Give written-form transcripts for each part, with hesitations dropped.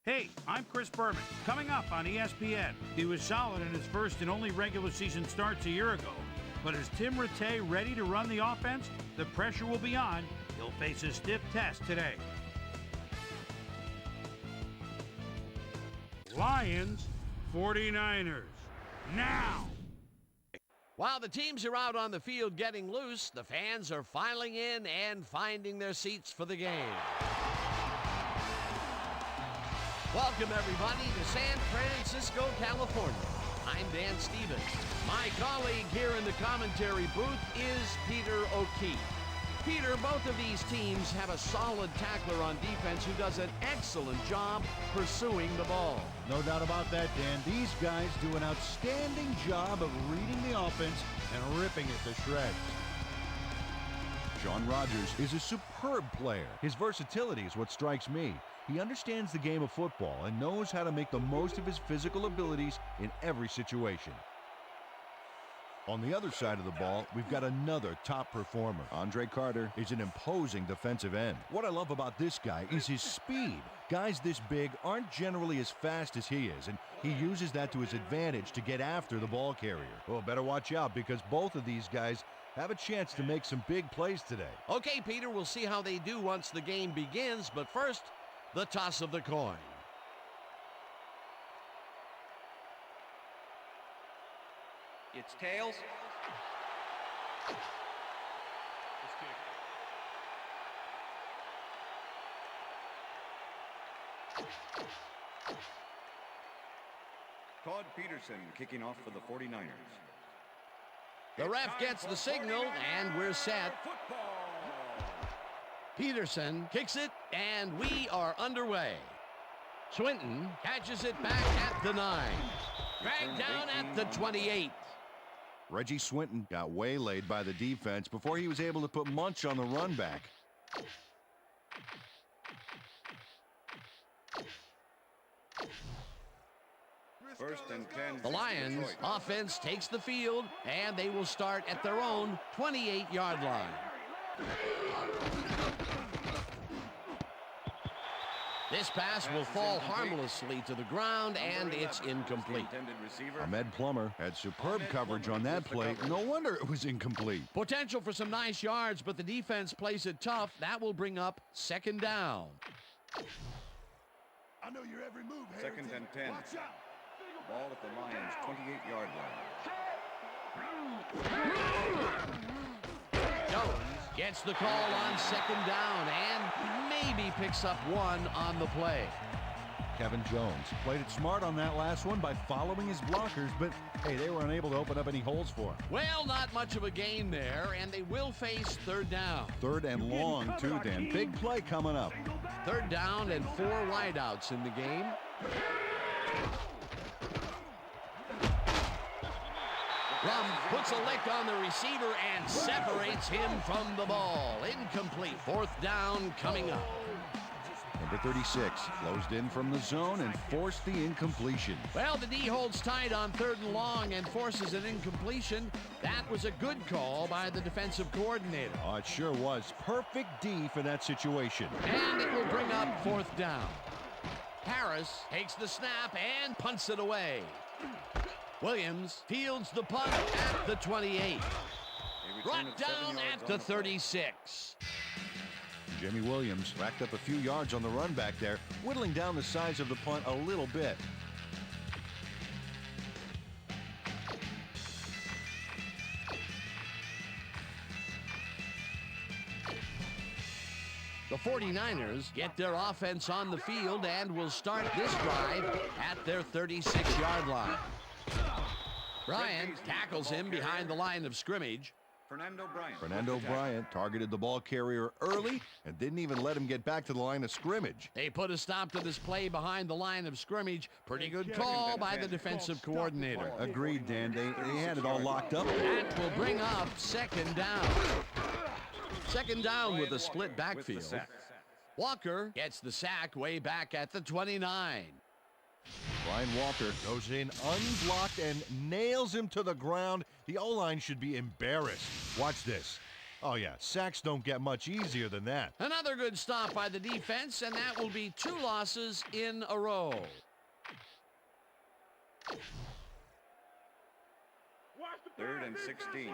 Hey, I'm Chris Berman. Coming up on ESPN, he was solid in his first and only regular season starts a year ago. But is Tim Rattay ready to run the offense? The pressure will be on. He'll face a stiff test today. Lions, 49ers. Now! While the teams are out on the field getting loose, the fans are filing in and finding their seats for the game. Welcome, everybody, to San Francisco, California. I'm Dan Stevens. My colleague here in the commentary booth is Peter O'Keefe. Peter, both of these teams have a solid tackler on defense who does an excellent job pursuing the ball. No doubt about that, Dan. These guys do an outstanding job of reading the offense and ripping it to shreds. Shaun Rodgers is a superb player. His versatility is what strikes me. He understands the game of football and knows how to make the most of his physical abilities in every situation. On the other side of the ball, we've got another top performer. Andre Carter is an imposing defensive end. What I love about this guy is his speed. Guys this big aren't generally as fast as he is, and he uses that to his advantage to get after the ball carrier. Well, better watch out because both of these guys have a chance to make some big plays today. Okay, Peter, we'll see how they do once the game begins, but first, the toss of the coin. It's tails. Todd Peterson kicking off for the 49ers. The ref gets the signal, and we're set. Peterson kicks it, and we are underway. Swinton catches it back at the 9. Dragged down at the 28. Reggie Swinton got waylaid by the defense before he was able to put Munch on the run back. First and 10. The Lions offense takes the field, and they will start at their own 28-yard line. This pass will fall harmlessly to the ground, and it's incomplete. Ahmed Plummer had superb coverage on that play. No wonder it was incomplete. Potential for some nice yards, but the defense plays it tough. That will bring up second down. I know your every move, Second and 10. Watch out. Ball at the Lions' 28-yard line. Jones gets the call on second down and maybe picks up one on the play. Kevin Jones played it smart on that last one by following his blockers, but hey, they were unable to open up any holes for him. Well, not much of a gain there, and they will face third down. Third and long, too, Dan. Big play coming up. Third down and 4 wideouts in the game. Rum puts a lick on the receiver and separates him from the ball. Incomplete. Fourth down coming up. Number 36 closed in from the zone and forced the incompletion. Well, the D holds tight on third and long and forces an incompletion. That was a good call by the defensive coordinator. Oh, it sure was. Perfect D for that situation. And it will bring up fourth down. Harris takes the snap and punts it away. Williams fields the punt at the 28. Brought down at the 36. Jimmy Williams racked up a few yards on the run back there, whittling down the size of the punt a little bit. The 49ers get their offense on the field and will start this drive at their 36-yard line. Bryant tackles him behind the line of scrimmage. Fernando Bryant targeted the ball carrier early and didn't even let him get back to the line of scrimmage. They put a stop to this play behind the line of scrimmage. Pretty good call by the defensive coordinator. Agreed, Dan. They had it all locked up. That will bring up second down. Second down with a split backfield. Walker gets the sack way back at the 29. Brian Walker goes in unblocked and nails him to the ground. The O-line should be embarrassed. Watch this. Oh, yeah, sacks don't get much easier than that. Another good stop by the defense, and that will be 2 losses in a row. Third and 16.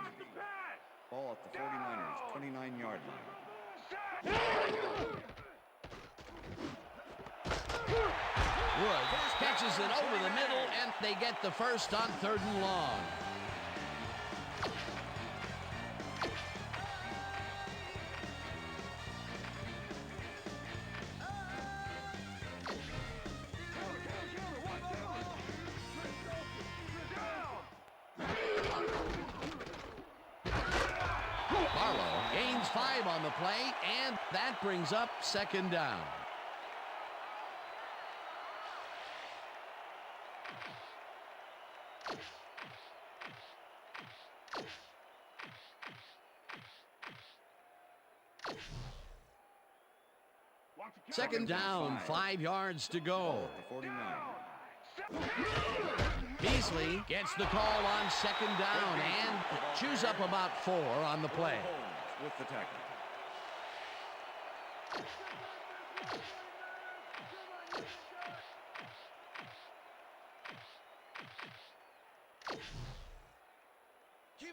Ball at the 49ers, 29-yard line. Woods catches it over the middle, and they get the first on 3rd and long. Barlow gains 5 on the play, and that brings up 2nd down. Second down, 5 yards to go. Ball at the 49. Beasley gets the call on 2nd down and chews up about 4 on the play. Holmes with the tackle.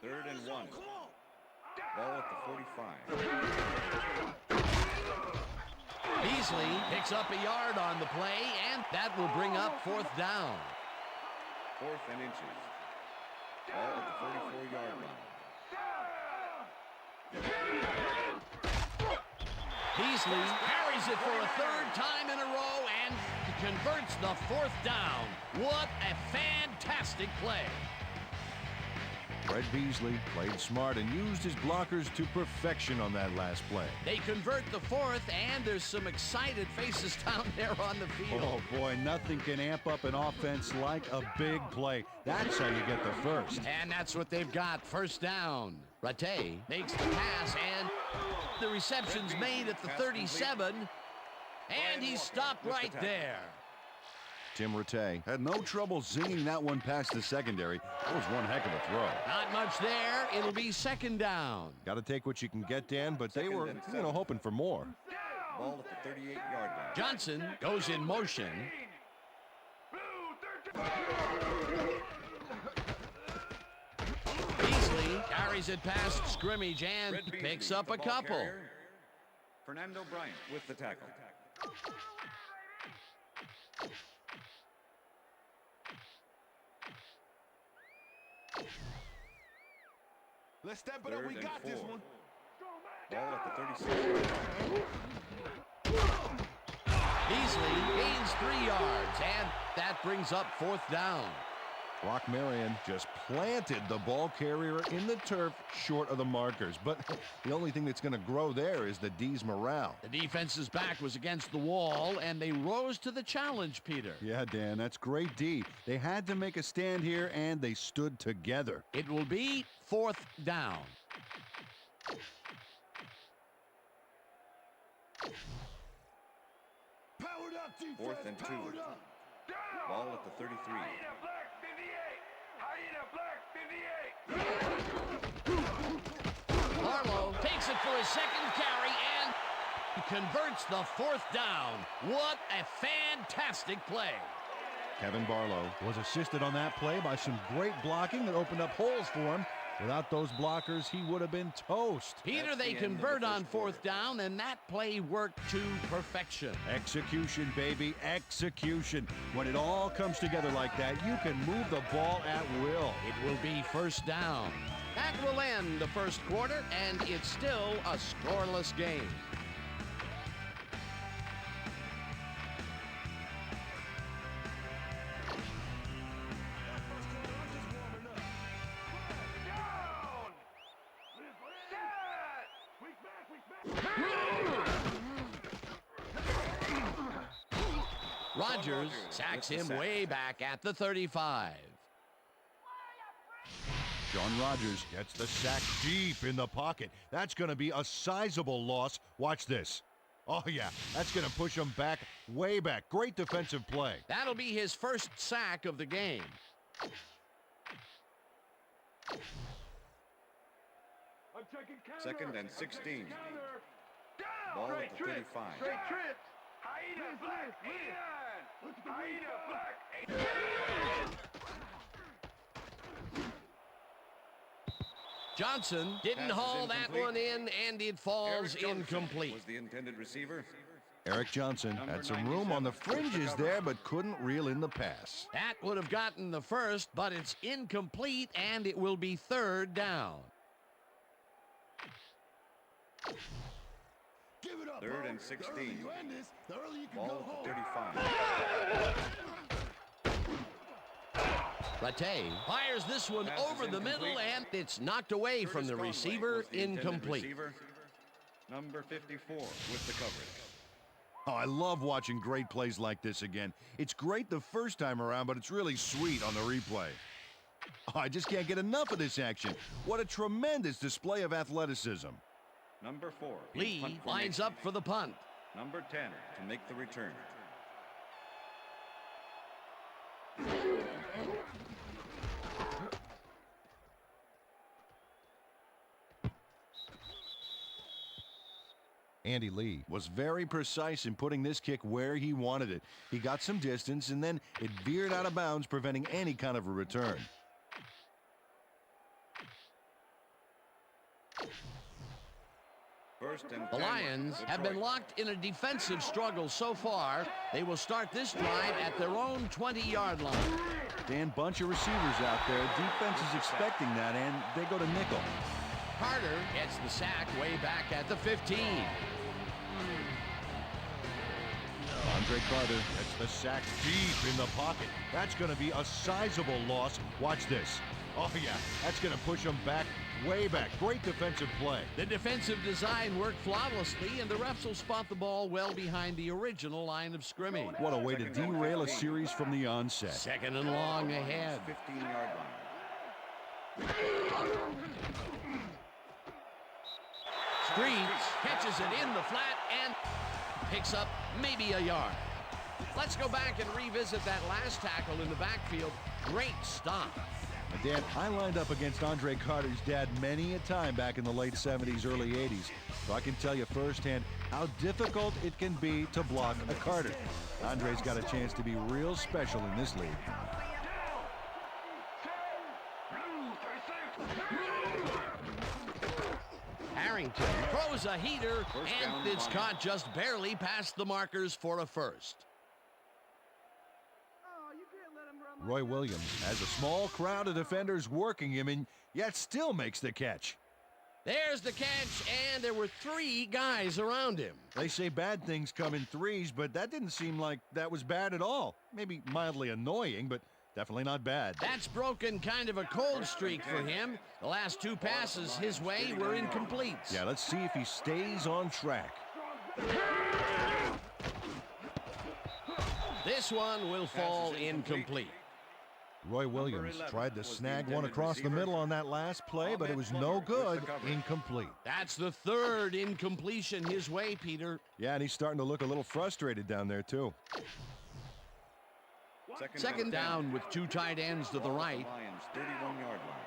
Third and 1. Ball at the 45. Beasley picks up a yard on the play, and that will bring up 4th down. 4th and inches. Ball at the 44-yard line. Beasley carries it for a 3rd time in a row and converts the 4th down. What a fantastic play. Fred Beasley played smart and used his blockers to perfection on that last play. They convert the 4th, and there's some excited faces down there on the field. Oh, boy, nothing can amp up an offense like a big play. That's how you get the first. And that's what they've got, 1st down. Rattay makes the pass, and the reception's made at the 37, and he's stopped right there. Tim Rattay had no trouble zinging that one past the secondary. That was one heck of a throw. Not much there. It'll be 2nd down. Got to take what you can get, Dan, but they were, hoping for more. Ball at the 38-yard line. Johnson goes in motion. Beasley carries it past scrimmage and picks up a couple. Carrier. Fernando Bryant with the tackle. Let's step it up. We got this one. Ball at the 36. Beasley gains 3 yards, and that brings up 4th down. Brock Marion just planted the ball carrier in the turf short of the markers. But the only thing that's going to grow there is the D's morale. The defense's back was against the wall, and they rose to the challenge, Peter. Yeah, Dan, that's great D. They had to make a stand here, and they stood together. It will be 4th down. Powered up, defense. 4th and 2. Powered up. Ball at the 33. Barlow takes it for his 2nd carry and converts the 4th down. What a fantastic play. Kevin Barlow was assisted on that play by some great blocking that opened up holes for him. Without those blockers, he would have been toast. Peter, they convert on 4th down, and that play worked to perfection. Execution, baby, execution. When it all comes together like that, you can move the ball at will. It will be 1st down. That will end the 1st quarter, and it's still a scoreless game. Rodgers sacks him way back at the 35. John Rodgers gets the sack deep in the pocket. That's going to be a sizable loss. Watch this. Oh, yeah, that's going to push him back, way back. Great defensive play. That'll be his 1st sack of the game. Second and 16. Ball at the 35. Johnson didn't haul that one in, and it falls incomplete. Was the intended receiver. Eric Johnson had some room on the fringes there, but couldn't reel in the pass. That would have gotten the first, but it's incomplete, and it will be third down. Give it up, Third bro. and 16. The earlier you end this, the earlier you can Ball go at home. the 35. Rattay fires this one Pass is over the middle, incomplete. and it's knocked away from the Curtis Conway receiver, was the intended incomplete. receiver. Number 54 with the coverage. Oh, I love watching great plays like this again. It's great the first time around, but it's really sweet on the replay. Oh, I just can't get enough of this action. What a tremendous display of athleticism. Number 4. in Lee punt lines formation. up for the punt. Number 10 to make the return. Andy Lee was very precise in putting this kick where he wanted it. He got some distance, and then it veered out of bounds, preventing any kind of a return. First and The 10, Lions have been Detroit. locked in a defensive struggle so far. They will start this drive at their own 20-yard line. Dan, bunch of receivers out there. Defense is expecting that, and they go to nickel. Carter gets the sack way back at the 15. Andre Carter gets the sack deep in the pocket. That's going to be a sizable loss. Watch this. Oh, yeah, that's going to push him back, way back. Great defensive play. The defensive design worked flawlessly, and the refs will spot the ball well behind the original line of scrimmage. What a way to derail a series from the onset. Second and long ahead. 15-yard line. Streets catches it in the flat and picks up maybe a yard. Let's go back and revisit that last tackle in the backfield. Great stop. Dan, I lined up against Andre Carter's dad many a time back in the late 70s, early 80s. So I can tell you firsthand how difficult it can be to block a Carter. Andre's got a chance to be real special in this league. Harrington throws a heater, First and down, it's Bonner. caught just barely past the markers for a first. Roy Williams has a small crowd of defenders working him, and yet still makes the catch. There's the catch, and there were 3 guys around him. They say bad things come in threes, but that didn't seem like that was bad at all. Maybe mildly annoying, but definitely not bad. That's broken kind of a cold streak for him. The last 2 passes his way were incomplete. Yeah, let's see if he stays on track. This one will fall incomplete. Roy Williams tried to snag one across the middle on that last play, but it was no good. Incomplete. That's the 3rd incompletion his way, Peter. Yeah, and he's starting to look a little frustrated down there, too. Second down with 2 tight ends to the right. Lions 31-yard line.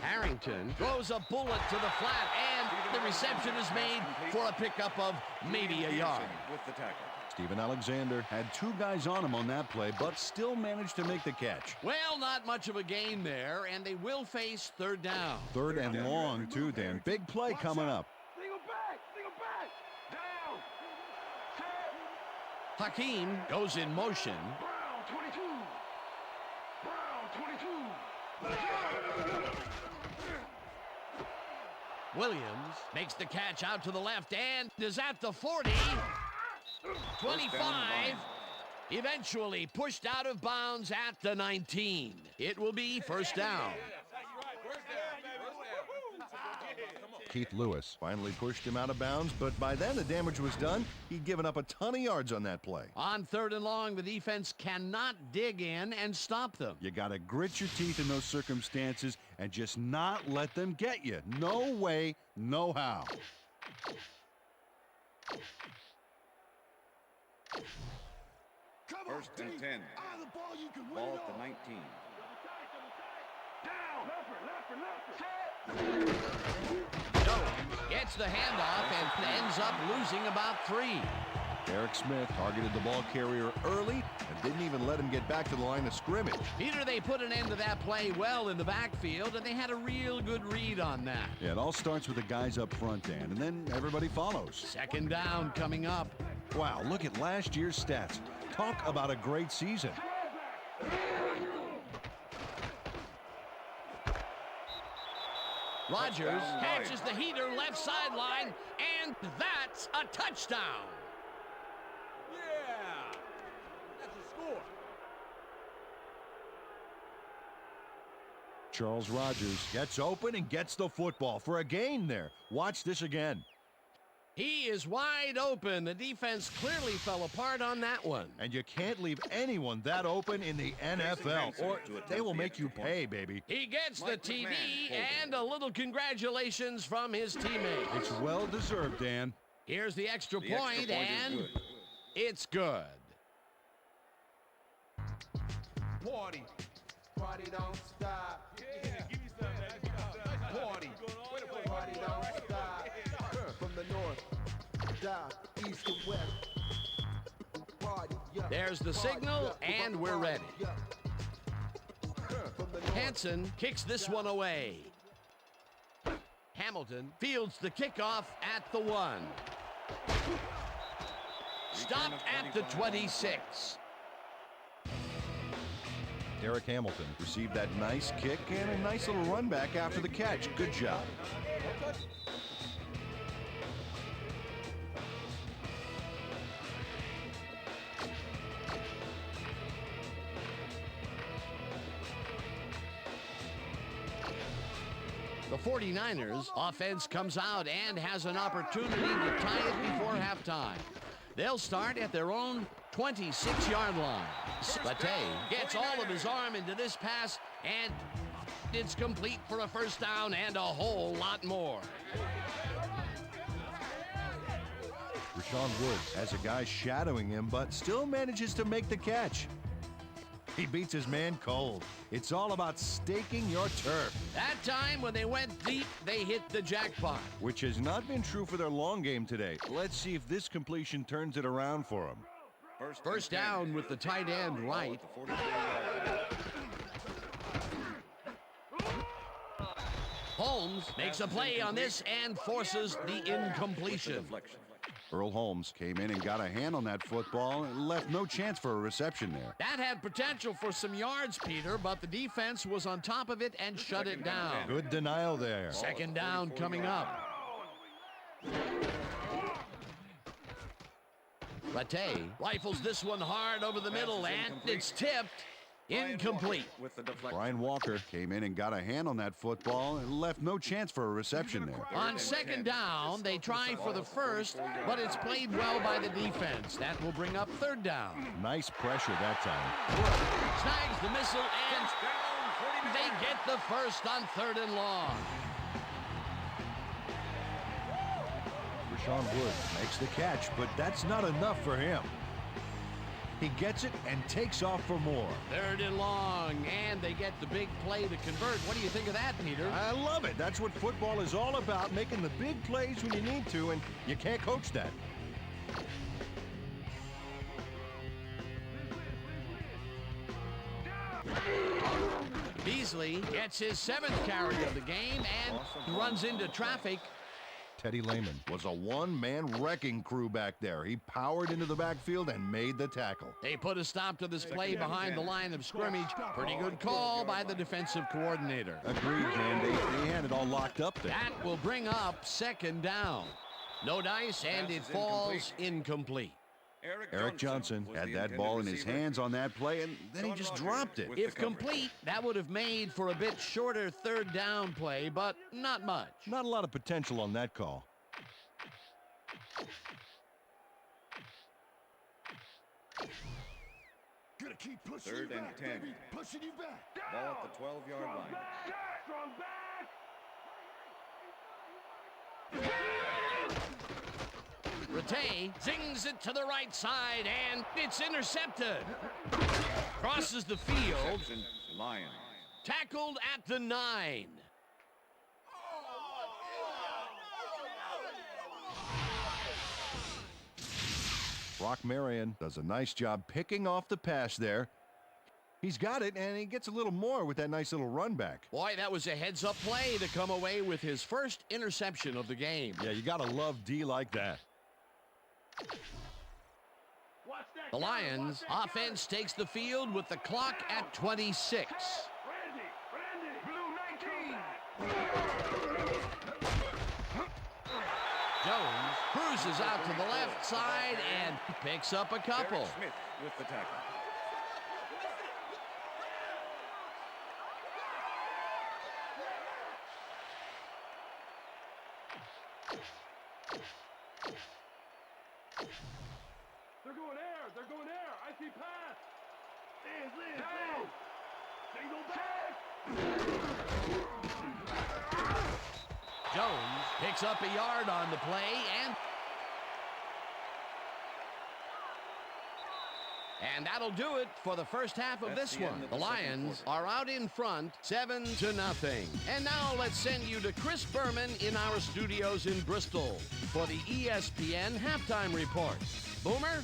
Harrington throws a bullet to the flat, and the reception is made for a pickup of maybe a yard. With the tackle. Steven Alexander had 2 guys on him on that play, but still managed to make the catch. Well, not much of a gain there, and they will face 3rd down. 3rd and long, too, Dan. Big play coming up. Hakeem goes in motion. Williams makes the catch out to the left and is at the 40. 25. Eventually pushed out of bounds at the 19. It will be first down. Keith Lewis finally pushed him out of bounds, but by then the damage was done. He'd given up a ton of yards on that play. On 3rd and long, the defense cannot dig in and stop them. You got to grit your teeth in those circumstances and just not let them get you. No way, no how. First and 10. Ball at the 19. Gets the handoff and ends up losing about 3. Eric Smith targeted the ball carrier early and didn't even let him get back to the line of scrimmage. Peter, they put an end to that play well in the backfield, and they had a real good read on that. Yeah, it all starts with the guys up front, Dan, and then everybody follows. 2nd down coming up. Wow, look at last year's stats. Talk about a great season. Rodgers catches the heater left sideline, and that's a touchdown. Yeah. That's a score. Charles Rodgers gets open and gets the football for a gain there. Watch this again. He is wide open. The defense clearly fell apart on that one. And you can't leave anyone that open in the NFL, or they will make you pay, baby. He gets the TD and a little congratulations from his teammate. It's well-deserved, Dan. Here's the extra point, and it's good. Party. Party don't stop. Yeah, give me some of that. Party. Party don't stop. From the north, south, east, and west. Party, yeah. There's the signal, and we're ready. Hansen kicks this one away. Hamilton fields the kickoff at the 1. Stopped at the 26. Eric Hamilton received that nice kick and a nice little run back after the catch. Good job. The 49ers offense comes out and has an opportunity to tie it before halftime. They'll start at their own 26-yard line. Latte gets all of his arm into this pass, and it's complete for a first down and a whole lot more. Rashawn Woods has a guy shadowing him, but still manages to make the catch. He beats his man cold. It's all about staking your turf. That time when they went deep, they hit the jackpot. Which has not been true for their long game today. Let's see if this completion turns it around for them. First down with the tight end right. Holmes makes a play on this and forces the incompletion. Earl Holmes came in and got a hand on that football and left no chance for a reception there. That had potential for some yards, Peter, but the defense was on top of it and shut it down. Good denial there. 2nd down coming up. Latte rifles this one hard over the middle, and it's tipped. Incomplete. Brian Walker came in and got a hand on that football and left no chance for a reception there. On 2nd down, they try for the first, but it's played well by the defense. That will bring up 3rd down. Nice pressure that time. Snags the missile, and they get the first on 3rd and long. Rashawn Woods makes the catch, but that's not enough for him. He gets it and takes off for more. 3rd and long, and they get the big play to convert. What do you think of that, Peter? I love it. That's what football is all about, making the big plays when you need to, and you can't coach that. Beasley gets his 7th carry of the game and runs into traffic. Teddy Lehman was a one-man wrecking crew back there. He powered into the backfield and made the tackle. They put a stop to this play behind the line of scrimmage. Pretty good call by the defensive coordinator. Agreed, man. They had it all locked up there. That will bring up 2nd down. No dice, and it falls incomplete. Eric Johnson had that ball in his hands on that play, and then he just dropped it. If complete, that would have made for a bit shorter 3rd down play, but not much. Not a lot of potential on that call. Gonna keep pushing 3rd you back, and 10. baby. Pushing you back. Ball at the 12-yard line. Rattay zings it to the right side, and it's intercepted. Crosses the field. Lions. Tackled at the 9. Brock Marion does a nice job picking off the pass there. He's got it, and he gets a little more with that nice little run back. Boy, that was a heads-up play to come away with his first interception of the game. Yeah, you got to love D like that. The Lions offense takes the field with the clock at 26. Jones cruises out to the left side and picks up a couple. Smith with the tackle. They're going air. They're going air. I see pass. Liz. Single back. Jones picks up a yard on the play and that'll do it for the first half of this one. The Lions are out in front 7-0. And now let's send you to Chris Berman in our studios in Bristol for the ESPN halftime report. Boomer?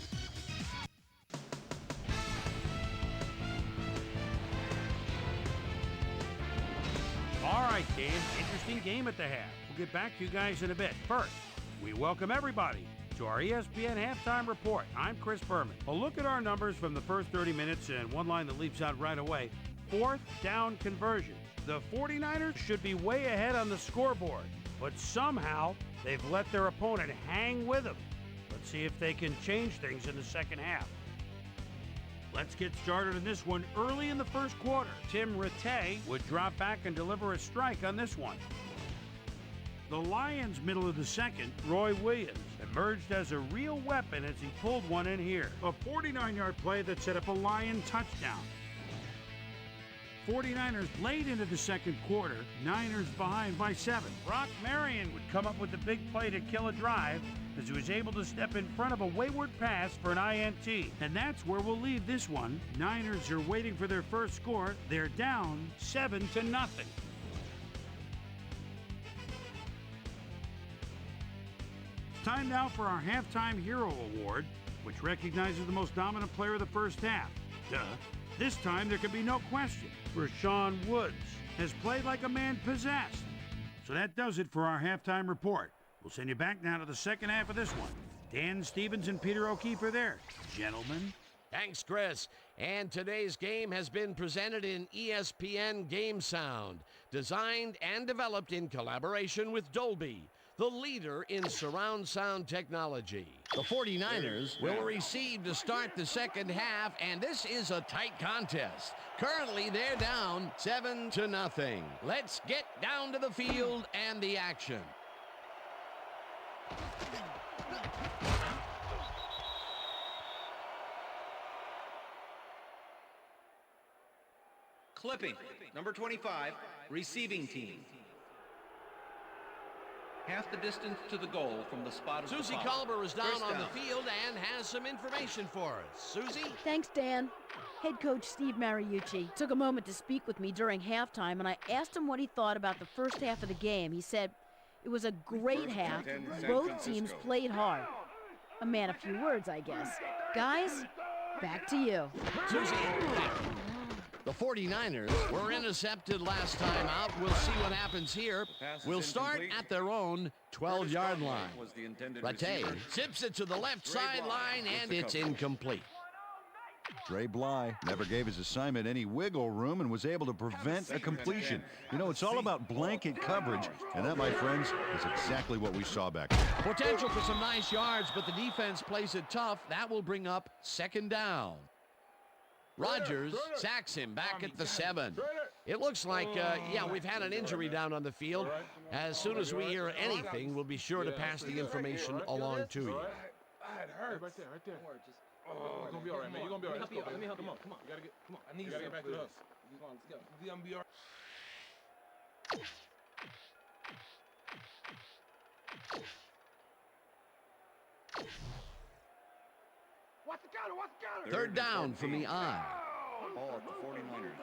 All right, game. Interesting game at the half. We'll get back to you guys in a bit. First, we welcome everybody to our ESPN halftime report. I'm Chris Berman. A look at our numbers from the first 30 minutes and one line that leaps out right away. 4th down conversion. The 49ers should be way ahead on the scoreboard, but somehow they've let their opponent hang with them. Let's see if they can change things in the second half. Let's get started in this one early in the first quarter. Tim Rattay would drop back and deliver a strike on this one. The Lions' middle of the second, Roy Williams, emerged as a real weapon as he pulled one in here. A 49-yard play that set up a Lion touchdown. 49ers late into the second quarter, Niners behind by 7. Brock Marion would come up with the big play to kill a drive as he was able to step in front of a wayward pass for an INT. And that's where we'll leave this one. Niners are waiting for their first score. They're down 7-0. Time now for our Halftime Hero Award, which recognizes the most dominant player of the first half. Duh. This time there can be no question. Rashawn Woods has played like a man possessed. So that does it for our halftime report. We'll send you back now to the second half of this one. Dan Stevens and Peter O'Keefe are there. Gentlemen. Thanks, Chris. And today's game has been presented in ESPN Game Sound, designed and developed in collaboration with Dolby, the leader in surround sound technology. The 49ers will receive to start the second half, and this is a tight contest. Currently, they're down 7-0. Let's get down to the field and the action. Clipping, number 25, receiving team. Half the distance to the goal from the spot of the Susie ball. Colber is down First on down. the field and has some information for us. Susie? Thanks, Dan. Head coach Steve Mariucci took a moment to speak with me during halftime, and I asked him what he thought about the first half of the game. He said, it was a great half. Both teams played hard. A man of few words, I guess. Guys, back to you. Susie, the 49ers were intercepted last time out. We'll see what happens here. We'll start at their own 12-yard line. Rattay zips it to the left sideline, and it's incomplete. Dre Bly never gave his assignment any wiggle room and was able to prevent a completion. You know, it's all about blanket coverage, and that, my friends, is exactly what we saw back there. Potential for some nice yards, but the defense plays it tough. That will bring up second down. Rodgers sacks him back at the 7. It looks like, we've had an injury down on the field. As soon as we hear anything, we'll be sure to pass the information along to you. It hurts. Right there. You're gonna be all right, man. You're gonna be all right. Let me help you. Come on. You gotta get. Come on. I need you to get back to us. Come on, let's go. You're gonna be all right. What's the counter? Third down from the I. Ball at the 49ers.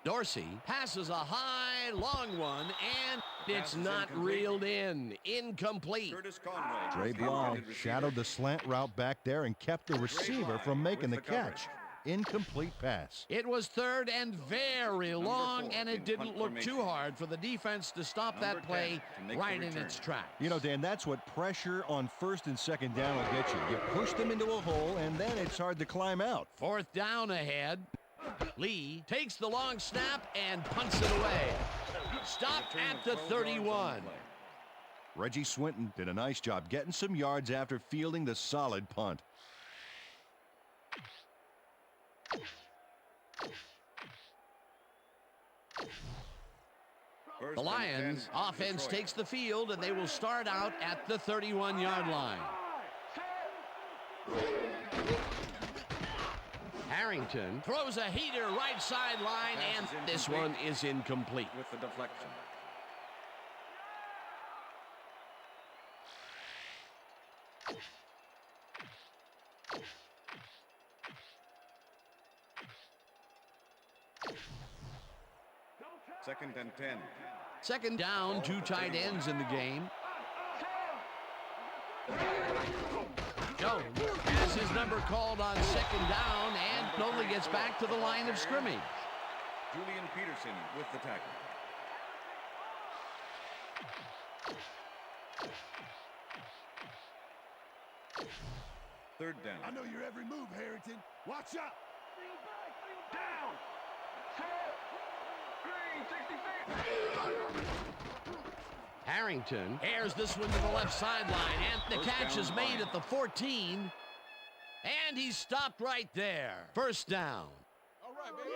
Dorsey passes a high, long one, and It's not reeled in. Incomplete. Curtis Conway. Dre The Bly intended receiver. shadowed the slant route back there and kept the receiver from making the catch. Incomplete pass. It was 3rd and very long, 4 and in it didn't punt look too formation. hard for the defense to stop that Number play 10 to make the right in return. its tracks. You know, Dan, that's what pressure on 1st and 2nd down will get you. You push them into a hole, and then it's hard to climb out. 4th down ahead. Lee takes the long snap and punts it away. Stopped Return at of the 12 yards on 31. the play. Reggie Swinton did a nice job getting some yards after fielding the solid punt. First The and Lions 10, offense Detroit. takes the field, and they will start out at the 31-yard line. Harrington throws a heater right sideline, and Pass is this incomplete. one is incomplete. With the deflection. Second and 10. 2nd down, 2 tight ends in the game. Jones has his number called on 2nd down and only gets back to the line of scrimmage. Julian Peterson with the tackle. Third down. I know your every move, Harrington. Watch out. Harrington airs this one to the left sideline, and the catch is made at the 14. And he's stopped right there. 1st down. All right, baby.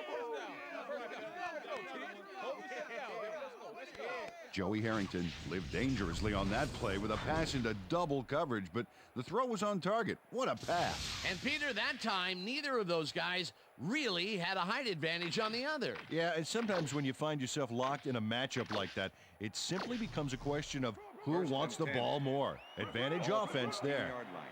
Joey Harrington lived dangerously on that play with a pass into double coverage, but the throw was on target. What a pass. And Peter, that time, neither of those guys really had a height advantage on the other. Yeah, and sometimes when you find yourself locked in a matchup like that, it simply becomes a question of who First wants the and 10. ball more. Advantage Ball offense at the there. 15-yard line.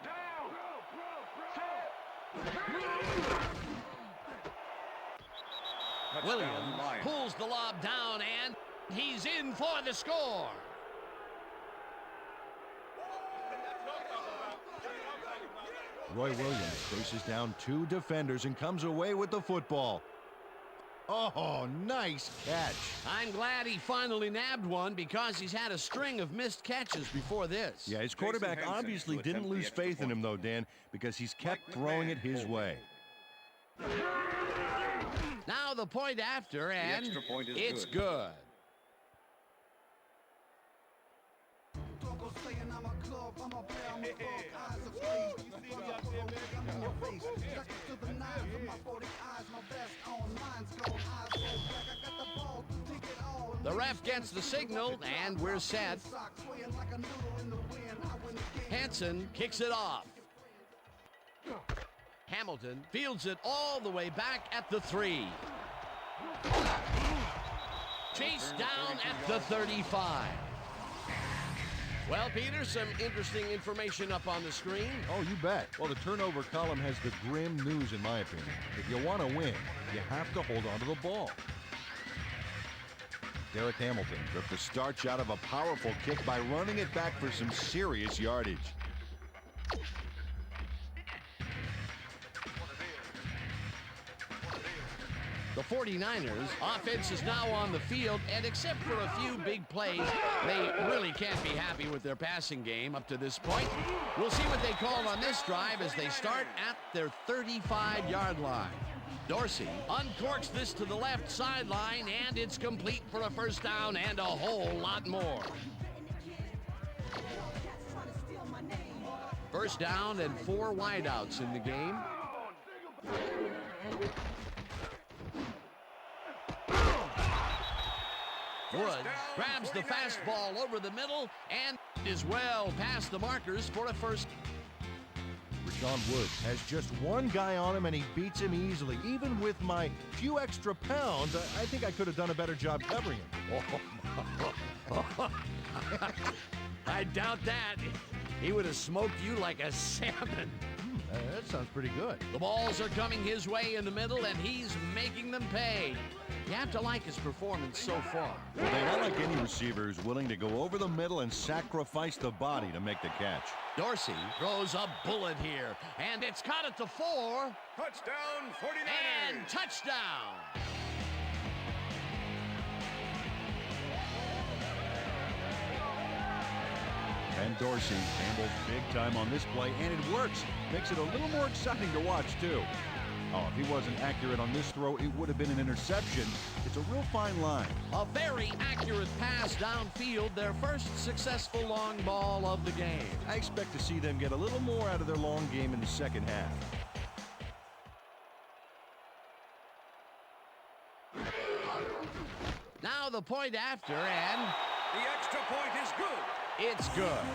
Touchdown, Williams Lions. pulls the lob down, and he's in for the score. Roy Williams faces down 2 defenders and comes away with the football. Oh, nice catch. I'm glad he finally nabbed one because he's had a string of missed catches before this. Yeah, his quarterback Henson obviously to didn't attempt the lose extra faith in point. him, though, Dan, because he's kept Mike throwing McMahon it his holding. way. Now the point after, and extra point is it's good. good. The ref gets the signal, and we're set. Hansen kicks it off. Hamilton fields it all the way back at the 3. Chased down at the 35. Well, Peter, some interesting information up on the screen. Oh, you bet. Well, the turnover column has the grim news, in my opinion. If you want to win, you have to hold on to the ball. Derek Hamilton took the starch out of a powerful kick by running it back for some serious yardage. The 49ers offense is now on the field, and except for a few big plays, they really can't be happy with their passing game up to this point. We'll see what they call on this drive as they start at their 35-yard line. Dorsey uncorks this to the left sideline, and it's complete for a 1st down and a whole lot more. 1st down and 4 wideouts in the game. Woods grabs the fastball over the middle and is well past the markers for a 1st. Rashawn Woods has just one guy on him, and he beats him easily. Even with my few extra pounds, I think I could have done a better job covering him. I doubt that. He would have smoked you like a salmon. That sounds pretty good. The balls are coming his way in the middle, and he's making them pay. You have to like his performance so far. Well, they not like any receiver who's willing to go over the middle and sacrifice the body to make the catch. Dorsey throws a bullet here, and it's caught at the 4. Touchdown, 49ers. And touchdown. And Dorsey handled big time on this play, and it works. Makes it a little more exciting to watch, too. Oh, if he wasn't accurate on this throw, it would have been an interception. It's a real fine line. A very accurate pass downfield, their first successful long ball of the game. I expect to see them get a little more out of their long game in the second half. Now the point after, and The extra point is good. it's good.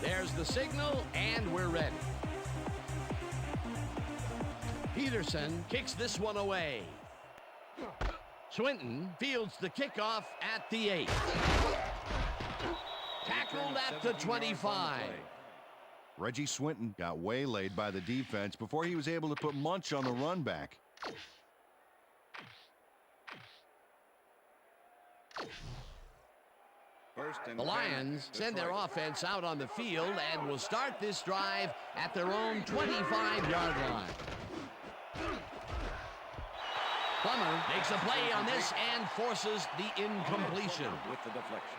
There's the signal, and we're ready. Peterson kicks this one away. Swinton fields the kickoff at the 8. Tackled at the 25. Reggie Swinton got waylaid by the defense before he was able to put Munch on the run back. First and The 10, Lions send their Detroit. offense out on the field and will start this drive at their own 25-yard line. Plummer makes a play on this and forces the incompletion. With the deflection.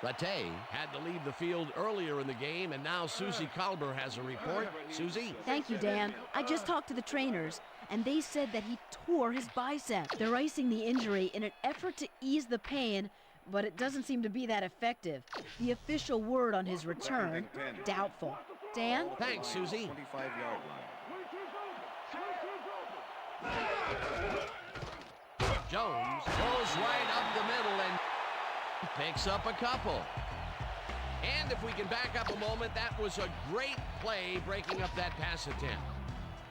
Rattay had to leave the field earlier in the game, and now Susie Kalber has a report. Susie? Thank you, Dan. I just talked to the trainers, and they said that he tore his bicep. They're icing the injury in an effort to ease the pain, but it doesn't seem to be that effective. The official word on his return, doubtful. Dan? Thanks, Susie. 25-yard line. Jones goes right up the middle and picks up a couple. And if we can back up a moment, that was a great play breaking up that pass attempt.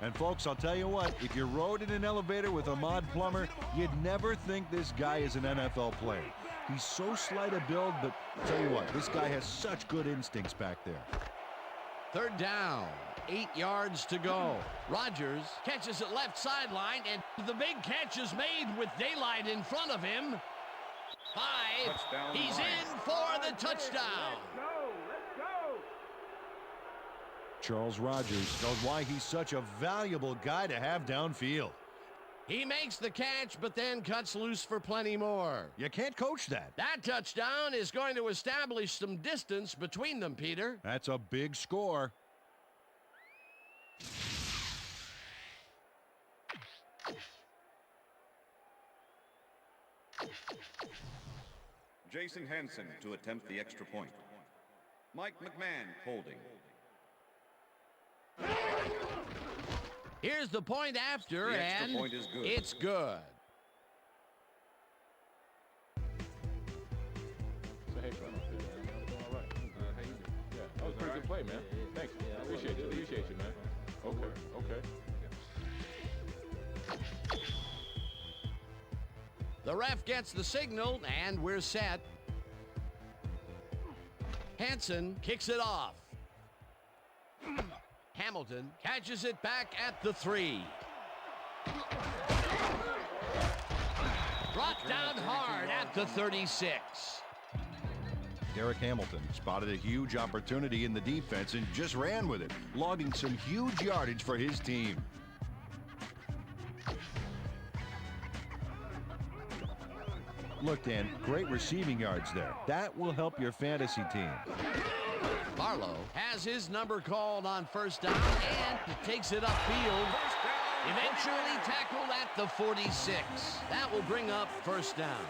And folks, I'll tell you what, if you rode in an elevator with Ahmad Plummer, you'd never think this guy is an NFL player. He's so slight a build, but I'll tell you what, this guy has such good instincts back there. Third down, 8 yards to go. Rodgers catches it left sideline, and the big catch is made with daylight in front of him. 5. Touchdown, He's Lions. in for the touchdown. Charles Rodgers knows why he's such a valuable guy to have downfield. He makes the catch, but then cuts loose for plenty more. You can't coach that. That touchdown is going to establish some distance between them, Peter. That's a big score. Jason Hansen to attempt the extra point. Mike McMahon holding. Here's the point after, The extra and point is good. it's good. Hey, son, I'm doing all right. How you doing? Yeah, that was a pretty good play, man. Thanks. Appreciate you, man. Okay. The ref gets the signal, and we're set. Hansen kicks it off. Hamilton catches it back at the 3. Brought down hard at the 36. Derek Hamilton spotted a huge opportunity in the defense and just ran with it, logging some huge yardage for his team. Look, Dan, great receiving yards there. That will help your fantasy team. Barlow has his number called on first down and takes it upfield. Eventually tackled at the 46. That will bring up first down.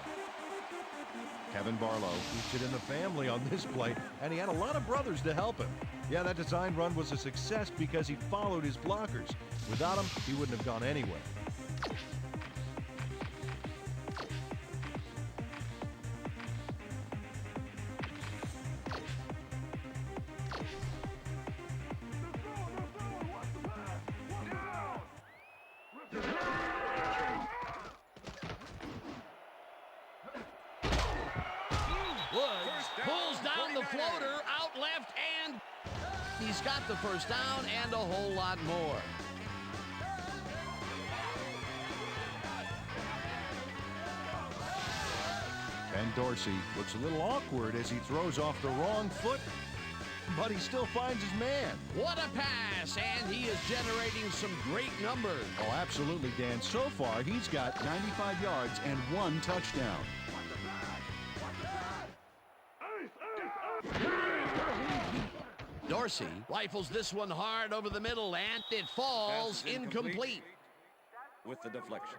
Kevin Barlow featured in the family on this play, and he had a lot of brothers to help him. Yeah, that design run was a success because he followed his blockers. Without him, he wouldn't have gone anywhere. down the floater, out left, and he's got the first down and a whole lot more. Ben Dorsey looks a little awkward as he throws off the wrong foot, but he still finds his man. What a pass, and he is generating some great numbers. Oh, absolutely, Dan. So far, he's got 95 yards and 1 touchdown. Dorsey rifles this one hard over the middle, and it falls incomplete. With the deflection.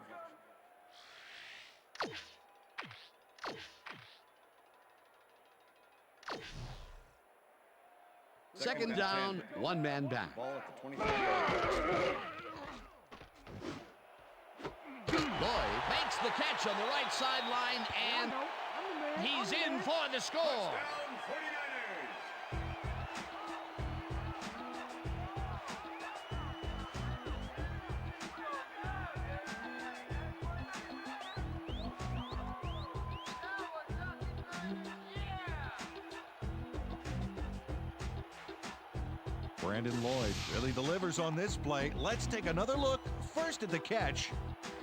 Second down, 1 man back. Ball at the 25-yard line. Lloyd makes the catch on the right sideline, and he's in for the score. Touchdown, 49ers. Brandon Lloyd really delivers on this play. Let's take another look. First at the catch.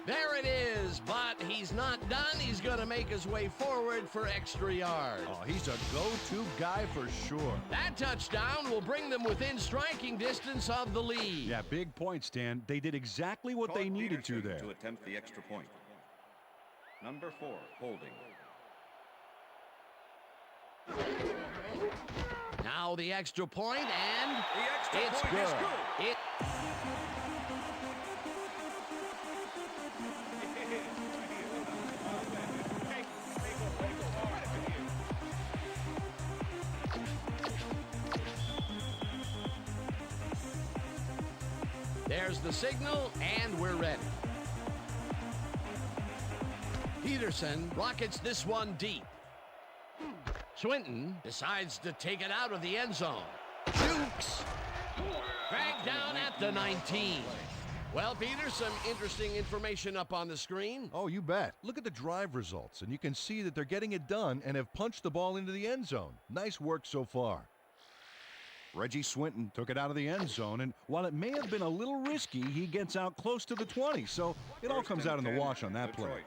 There it is, but he's not done. He's going to make his way forward for extra yards. Oh, he's a go-to guy for sure. That touchdown will bring them within striking distance of the lead. Yeah, big points, Dan. They did exactly what they needed to there. To attempt the extra point. Number 4, holding. Now the extra point, and The extra it's point good. is good. It There's the signal, and we're ready. Peterson rockets this one deep. Swinton decides to take it out of the end zone. Jukes. Dragged down at the 19. Well, Peter, some interesting information up on the screen. Oh, you bet. Look at the drive results, and you can see that they're getting it done and have punched the ball into the end zone. Nice work so far. Reggie Swinton took it out of the end zone, and while it may have been a little risky, he gets out close to the 20, so it all comes out in the wash on that play.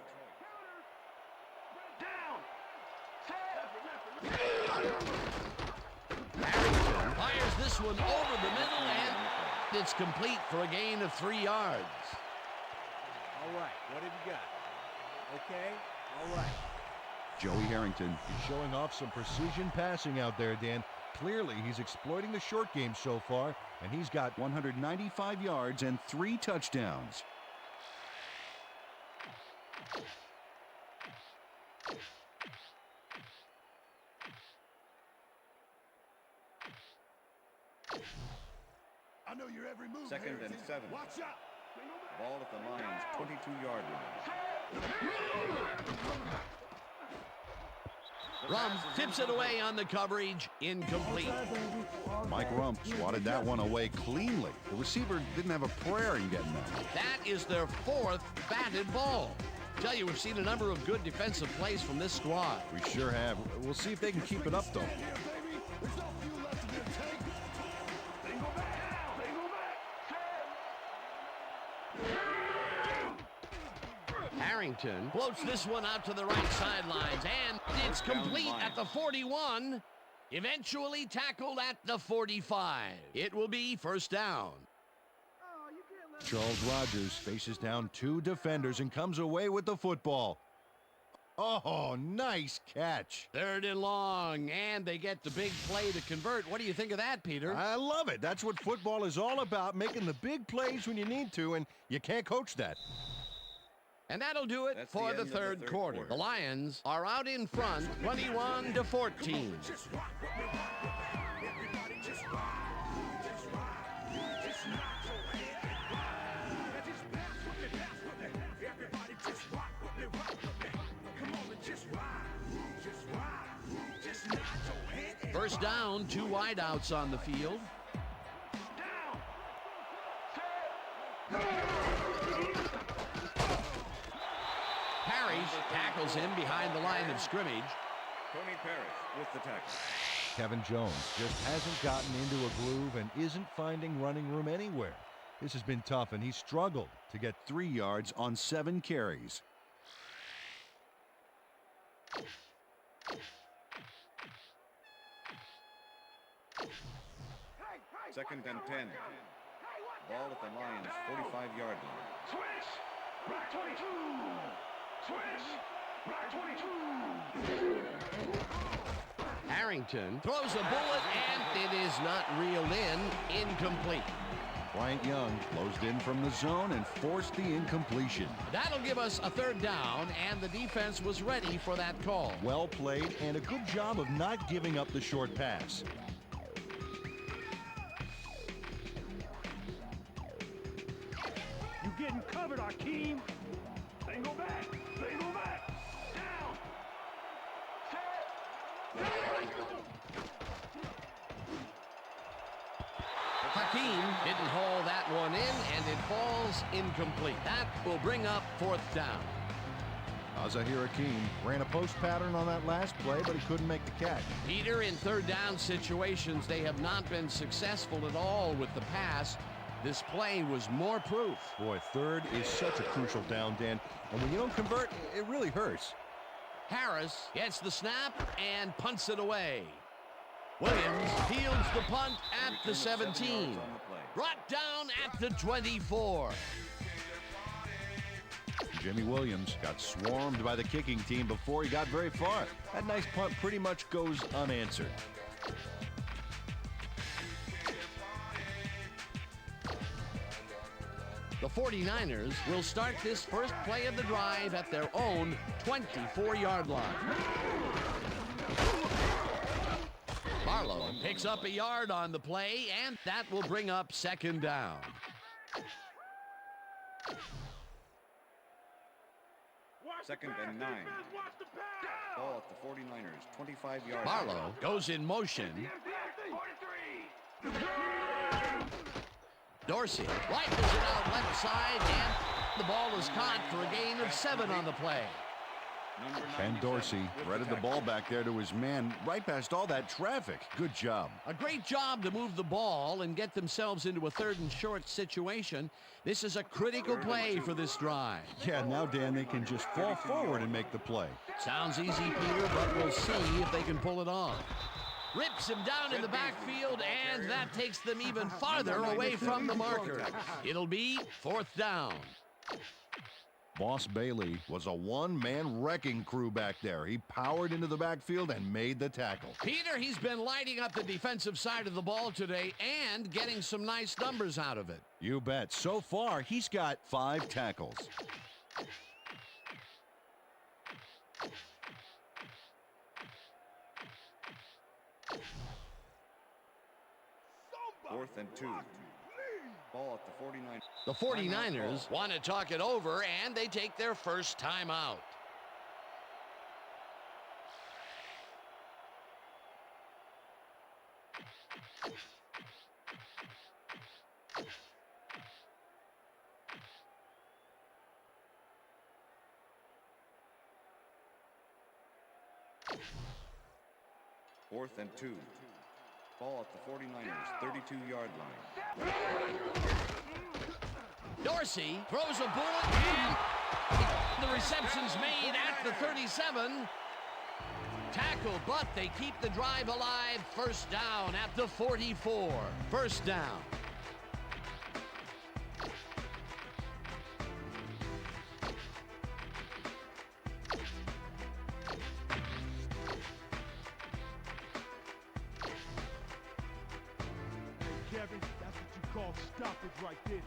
Harrington fires this one over the middle, and it's complete for a gain of 3 yards. All right, what have you got? Okay, all right. Joey Harrington is showing off some precision passing out there, Dan. Clearly, he's exploiting the short game so far, and he's got 195 yards and 3 touchdowns. I know your every move. Second and 7. Watch out. Ball at the Lions' 22-yard line. Rump tips it away on the coverage, incomplete. Mike Rump swatted that one away cleanly. The receiver didn't have a prayer in getting that. That is their 4th batted ball. Tell you, we've seen a number of good defensive plays from this squad. We sure have. We'll see if they can keep it up, though. Harrington floats this one out to the right sidelines, and it's complete at the 41. Eventually tackled at the 45. It will be first down. Charles Rogers faces down 2 defenders and comes away with the football. Oh, nice catch. 3rd and long, and they get the big play to convert. What do you think of that, Peter? I love it. That's what football is all about, making the big plays when you need to, and you can't coach that. And that'll do it for the third quarter. The Lions are out in front, 21-14. First down, 2 wideouts on the field. Parrish tackles him behind the line of scrimmage. Tony Parrish with the tackle. Kevin Jones just hasn't gotten into a groove and isn't finding running room anywhere. This has been tough, and he's struggled to get 3 yards on 7 carries. Second and 10. Ball at the Lions' 45-yard line. Switch! Black 22! Switch! Black 22! Harrington throws a bullet, and it is not reeled in. Incomplete. Bryant Young closed in from the zone and forced the incompletion. That'll give us a third down, and the defense was ready for that call. Well played, and a good job of not giving up the short pass. You getting covered, Akeem. They go back. They go back. Down. Hakeem didn't haul that one in, and it falls incomplete. That will bring up fourth down. Azahir Hakeem ran a post pattern on that last play, but he couldn't make the catch. Peter, in third down situations, they have not been successful at all with the pass. This play was more proof. Boy, third is such a crucial down, Dan. And when you don't convert, it really hurts. Harris gets the snap and punts it away. Williams fields the punt at the 17. Brought down at the 24. Jimmy Williams got swarmed by the kicking team before he got very far. That nice punt pretty much goes unanswered. The 49ers will start this first play of the drive at their own 24-yard line. Barlow picks up a yard on the play, and that will bring up second down. Second and 9. Ball at the 49ers' 25-yard line. Barlow goes in motion. Dorsey rifles it out left side, and the ball is caught for a gain of 7 on the play. Ken Dorsey threaded the ball back there to his man right past all that traffic. Good job. A great job to move the ball and get themselves into a third and short situation. This is a critical play for this drive. Yeah, now, Dan, they can just fall forward and make the play. Sounds easy, Peter, but we'll see if they can pull it off. Rips him down in the backfield, and that takes them even farther away from the marker. It'll be fourth down. Boss Bailey was a one-man wrecking crew back there. He powered into the backfield and made the tackle. Peter, he's been lighting up the defensive side of the ball today and getting some nice numbers out of it. You bet. So far, he's got 5 tackles. Fourth and 2. Ball at the 49. The 49ers want to talk it over, and they take their first time out. Fourth and 2. Ball at the 49ers' 32-yard line. Dorsey throws a bullet, and the reception's made at the 37. Tackle, but they keep the drive alive. First down at the 44. First down. Kevin, that's what you call stoppage right there.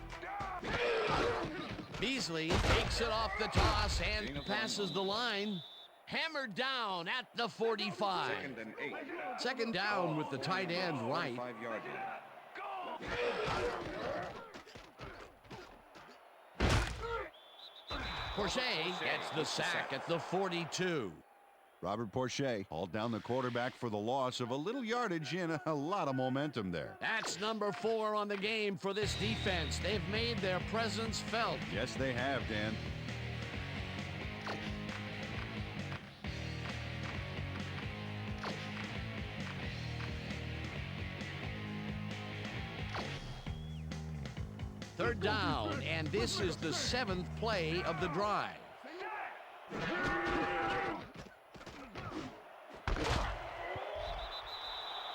Beasley takes it off the toss and passes the line. Hammered down at the 45. Second and 8. Second down with the tight end right. 5-yard line. Porcher gets the sack at the 42. Robert Porcher hauled down the quarterback for the loss of a little yardage and a lot of momentum there. That's number 4 on the game for this defense. They've made their presence felt. Yes, they have, Dan. Third down, and this is the 7th play of the drive.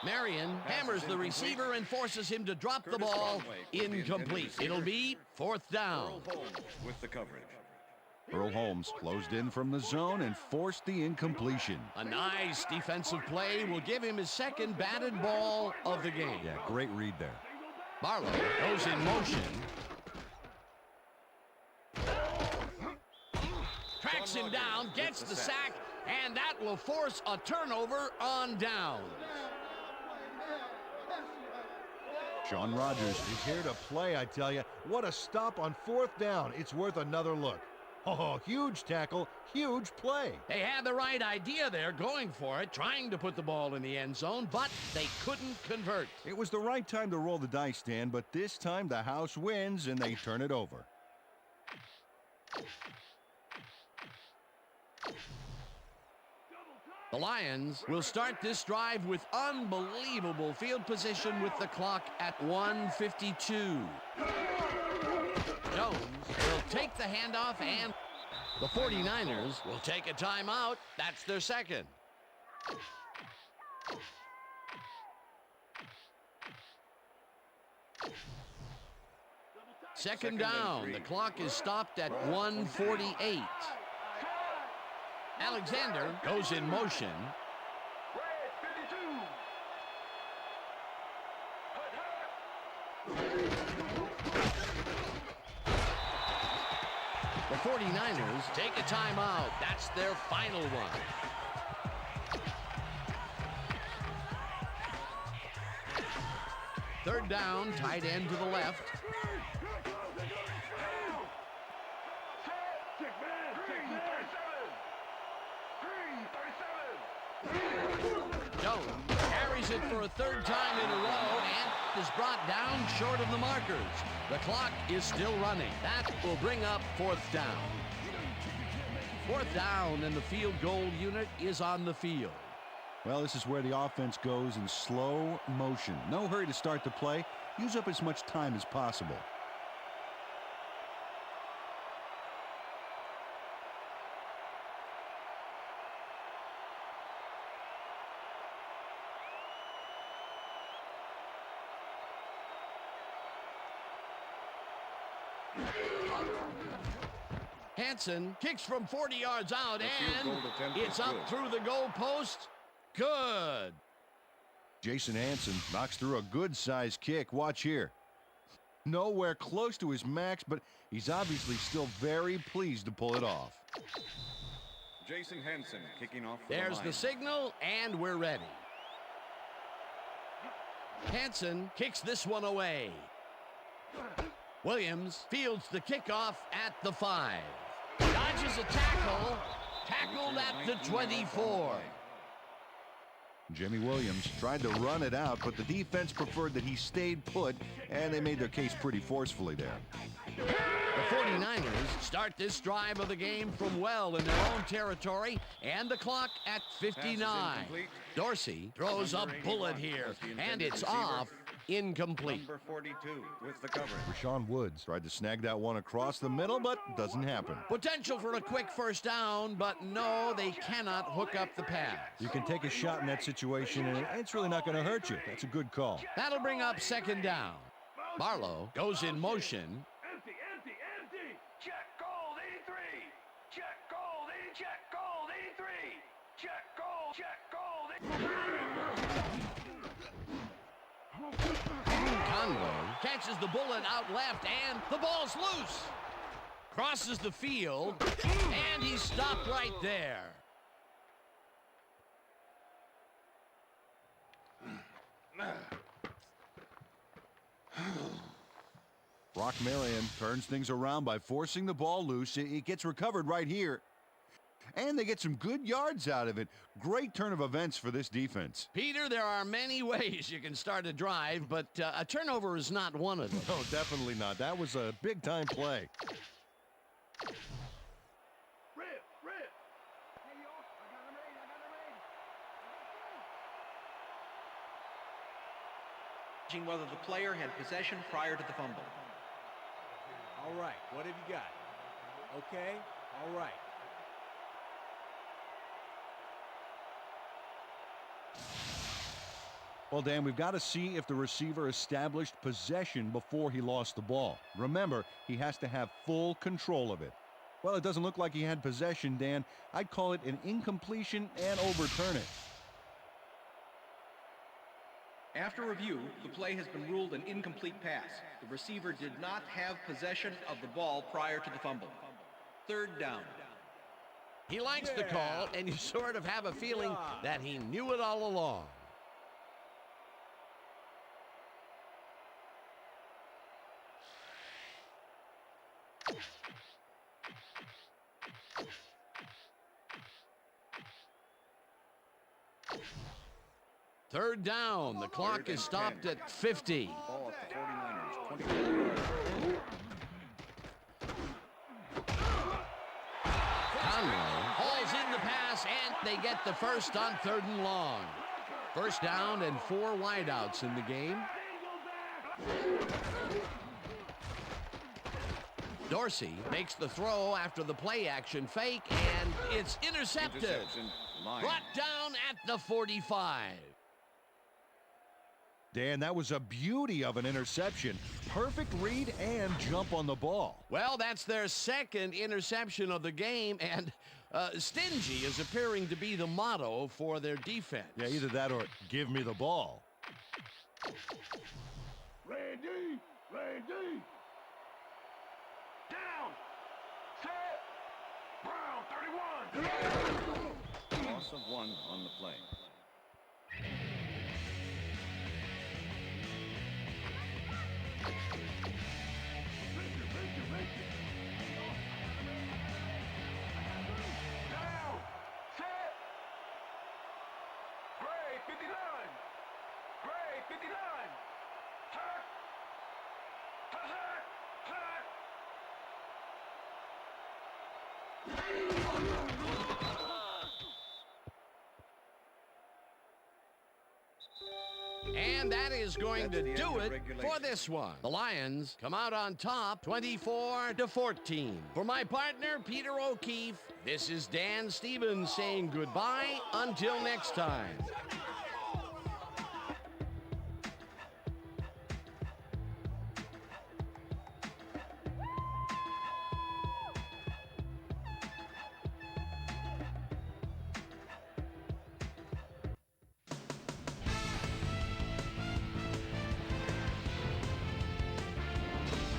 Marion hammers the receiver and forces him to drop the ball. Incomplete. It'll be 4th down. Earl Holmes with the coverage. Earl Holmes closed in from the zone and forced the incompletion. A nice defensive play will give him his 2nd batted ball of the game. Yeah, great read there. Barlow goes in motion. Tracks him down, gets the sack, and that will force a turnover on downs. Sean Rogers is here to play, I tell you. What a stop on 4th down. It's worth another look. Oh, huge tackle, huge play. They had the right idea there, going for it, trying to put the ball in the end zone, but they couldn't convert. It was the right time to roll the dice, Dan, but this time the house wins and they turn it over. The Lions will start this drive with unbelievable field position with the clock at 1:52. Jones will take the handoff, and the 49ers will take a timeout. That's their 2nd. Second down. The clock is stopped at 1:48. Alexander goes in motion. The 49ers take a timeout. That's their final one. Third down, tight end to the left. Jones carries it for a 3rd time in a row and is brought down short of the markers. The clock is still running. That will bring up 4th down. 4th down, and the field goal unit is on the field. Well, this is where the offense goes in slow motion. No hurry to start the play. Use up as much time as possible. Hansen kicks from 40 yards out, and it's up through the goal post. Good. Jason Hansen knocks through a good-sized kick. Watch here. Nowhere close to his max, but he's obviously still very pleased to pull it off. Jason Hansen kicking off. There's the signal, and we're ready. Hansen kicks this one away. Williams fields the kickoff at the 5. Dodges a tackle. Tackled at the 24. Jimmy Williams tried to run it out, but the defense preferred that he stayed put, and they made their case pretty forcefully there. The 49ers start this drive of the game from well in their own territory, and the clock at 59. Dorsey throws a bullet here, and it's off. Incomplete. Number 42 with the coverage. Rashawn Woods tried to snag that one across the middle, but doesn't happen. Potential for a quick 1st down, but no, they cannot hook up the pass. You can take a shot in that situation, and it's really not going to hurt you. That's a good call. That'll bring up 2nd down. Barlow goes in motion. Empty. Check goal 83. Check goal 80. Check goal 83. Check goal 83. Conway catches the bullet out left, and the ball's loose. Crosses the field, and he's stopped right there. Brock Marion turns things around by forcing the ball loose. It gets recovered right here. And they get some good yards out of it. Great turn of events for this defense. Peter, there are many ways you can start a drive, but a turnover is not one of them. No, definitely not. That was a big-time play. Rip. Whether the player had possession prior to the fumble. All right, what have you got? Okay, all right. Well, Dan, we've got to see if the receiver established possession before he lost the ball. Remember, he has to have full control of it. Well, it doesn't look like he had possession, Dan. I'd call it an incompletion and overturn it. After review, the play has been ruled an incomplete pass. The receiver did not have possession of the ball prior to the fumble. Third down. He likes the call, and you sort of have a feeling that he knew it all along. Third down. The clock is stopped at 50. Ball at the 49ers, 24 yards. Conway hauls in the pass, and they get the first on 3rd and long. First down and 4 wideouts in the game. Dorsey makes the throw after the play action fake, and it's intercepted. Interception, line. Brought down at the 45. Dan, that was a beauty of an interception. Perfect read and jump on the ball. Well, that's their second interception of the game, and stingy is appearing to be the motto for their defense. Yeah, either that or give me the ball. Randy! Randy! Down! Set! Brown, 31! Loss of 1 on the play. Down! Set! Gray, 59! Gray, 59! Hut! Hut, hut, hut! And that is going That's to the end do of it regulation. for this one. The Lions come out on top 24-14. For my partner, Peter O'Keefe, this is Dan Stevens saying goodbye until next time.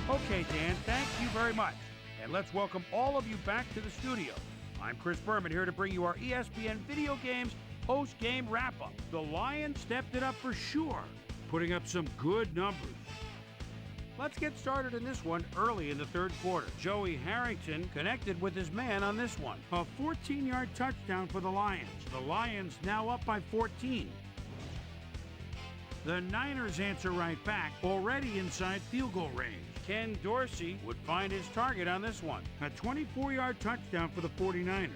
Okay, Dan, thank you very much. And let's welcome all of you back to the studio. I'm Chris Berman here to bring you our ESPN Video Games post-game wrap-up. The Lions stepped it up for sure, putting up some good numbers. Let's get started in this one early in the 3rd quarter. Joey Harrington connected with his man on this one. A 14-yard touchdown for the Lions. The Lions now up by 14. The Niners answer right back, already inside field goal range. Ken Dorsey would find his target on this one. A 24-yard touchdown for the 49ers.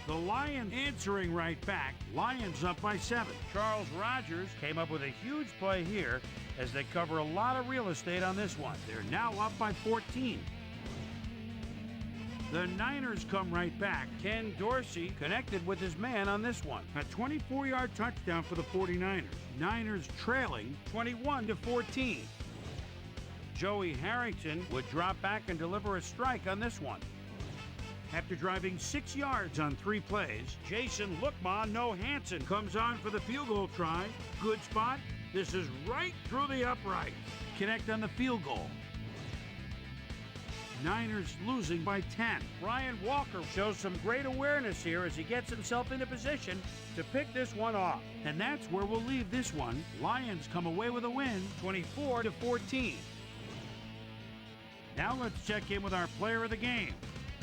The Lions answering right back. Lions up by 7. Charles Rogers came up with a huge play here as they cover a lot of real estate on this one. They're now up by 14. The Niners come right back. Ken Dorsey connected with his man on this one. A 24-yard touchdown for the 49ers. Niners trailing 21-14. Joey Harrington would drop back and deliver a strike on this one. After driving 6 yards on 3 plays, Jason Lookma, no Hansen, comes on for the field goal try. Good spot. This is right through the upright. Connect on the field goal. Niners losing by 10. Ryan Walker shows some great awareness here as he gets himself into position to pick this one off. And that's where we'll leave this one. Lions come away with a win, 24-14. Now let's check in with our player of the game.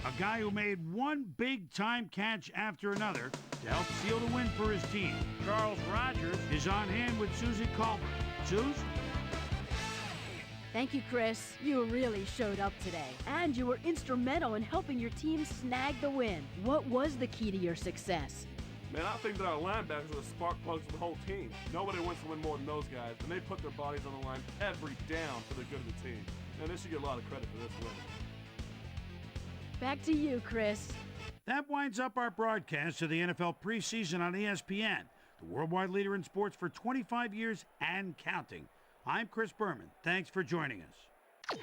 A guy who made one big-time catch after another to help seal the win for his team. Charles Rogers is on hand with Susie Culver. Suze? Thank you, Chris. You really showed up today. And you were instrumental in helping your team snag the win. What was the key to your success? Man, I think that our linebackers are the spark plugs of the whole team. Nobody wants to win more than those guys, and they put their bodies on the line every down for the good of the team. And they should get a lot of credit for this win. Back to you, Chris. That winds up our broadcast of the NFL preseason on ESPN, the worldwide leader in sports for 25 years and counting. I'm Chris Berman. Thanks for joining us.